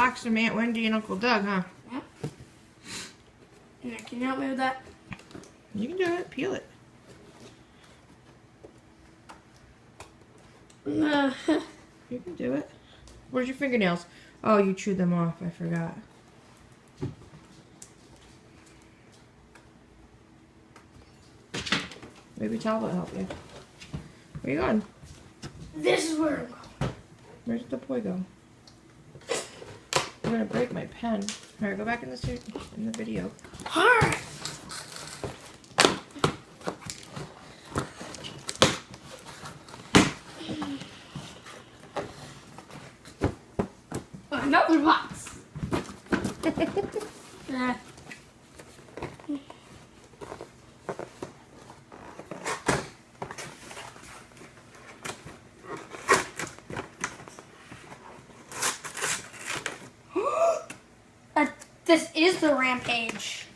box from Aunt Wendy and Uncle Doug, huh? Yep. Yeah, can you help me with that? You can do it. Peel it. You can do it. Where's your fingernails? Oh, you chewed them off. I forgot. Maybe towel will help you. Where you going? This is where I'm going. Where did the boy go? I'm gonna break my pen. Alright, go back in the video. Alright. Another box. This is the Rampage.